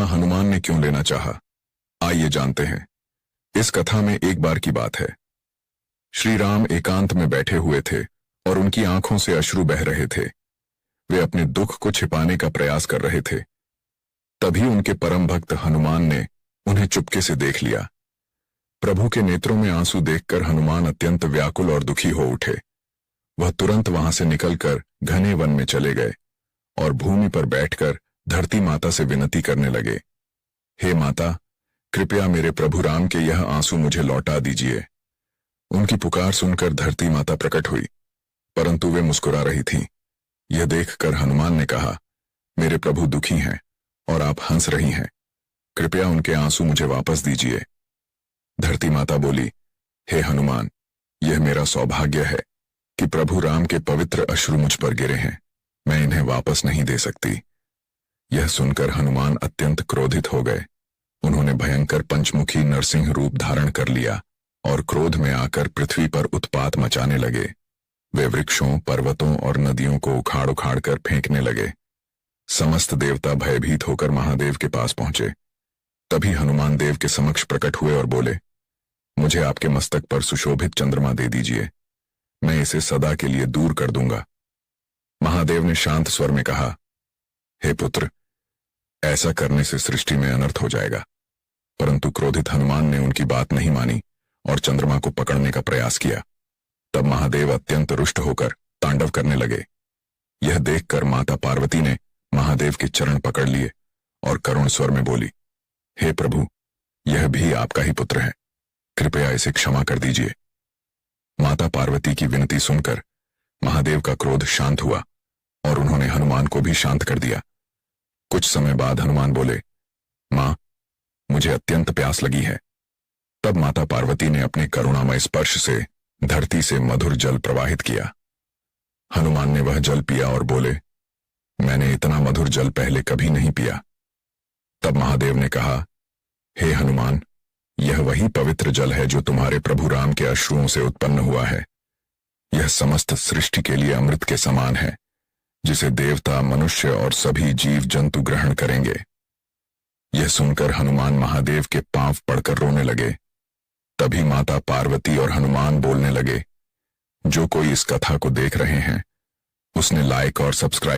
जन्मा हनुमान ने क्यों लेना चाहा, आइए जानते हैं। इस कथा में एक बार की बात है। श्री राम एकांत में बैठे हुए थे और उनकी आंखों से अश्रु बह रहे थे। वे अपने दुख को छिपाने का प्रयास कर रहे थे। तभी उनके परम भक्त हनुमान ने उन्हें चुपके से देख लिया। प्रभु के नेत्रों में आंसू देखकर हनुमान अत्यंत व्याकुल और दुखी हो उठे। वह तुरंत वहां से निकलकर घने वन में चले गए और भूमि पर बैठकर धरती माता से विनती करने लगे, हे माता, कृपया मेरे प्रभु राम के यह आंसू मुझे लौटा दीजिए। उनकी पुकार सुनकर धरती माता प्रकट हुई, परंतु वे मुस्कुरा रही थीं। यह देखकर हनुमान ने कहा, मेरे प्रभु दुखी हैं और आप हंस रही हैं, कृपया उनके आंसू मुझे वापस दीजिए। धरती माता बोली, हे हनुमान, यह मेरा सौभाग्य है कि प्रभु राम के पवित्र अश्रु मुझ पर गिरे हैं, मैं इन्हें वापस नहीं दे सकती। यह सुनकर हनुमान अत्यंत क्रोधित हो गए। उन्होंने भयंकर पंचमुखी नरसिंह रूप धारण कर लिया और क्रोध में आकर पृथ्वी पर उत्पात मचाने लगे। वे वृक्षों, पर्वतों और नदियों को उखाड़ उखाड़ कर फेंकने लगे। समस्त देवता भयभीत होकर महादेव के पास पहुंचे। तभी हनुमान देव के समक्ष प्रकट हुए और बोले, मुझे आपके मस्तक पर सुशोभित चंद्रमा दे दीजिए, मैं इसे सदा के लिए दूर कर दूंगा। महादेव ने शांत स्वर में कहा, हे पुत्र, ऐसा करने से सृष्टि में अनर्थ हो जाएगा। परंतु क्रोधित हनुमान ने उनकी बात नहीं मानी और चंद्रमा को पकड़ने का प्रयास किया। तब महादेव अत्यंत रुष्ट होकर तांडव करने लगे। यह देखकर माता पार्वती ने महादेव के चरण पकड़ लिए और करुण स्वर में बोली, हे प्रभु, यह भी आपका ही पुत्र है, कृपया इसे क्षमा कर दीजिए। माता पार्वती की विनती सुनकर महादेव का क्रोध शांत हुआ और उन्होंने हनुमान को भी शांत कर दिया। कुछ समय बाद हनुमान बोले, मां, मुझे अत्यंत प्यास लगी है। तब माता पार्वती ने अपने करुणामय स्पर्श से धरती से मधुर जल प्रवाहित किया। हनुमान ने वह जल पिया और बोले, मैंने इतना मधुर जल पहले कभी नहीं पिया। तब महादेव ने कहा, हे हनुमान, यह वही पवित्र जल है जो तुम्हारे प्रभु राम के अश्रुओं से उत्पन्न हुआ है। यह समस्त सृष्टि के लिए अमृत के समान है, जिसे देवता, मनुष्य और सभी जीव जंतु ग्रहण करेंगे। यह सुनकर हनुमान महादेव के पांव पड़कर रोने लगे। तभी माता पार्वती और हनुमान बोलने लगे, जो कोई इस कथा को देख रहे हैं, उसने लाइक और सब्सक्राइब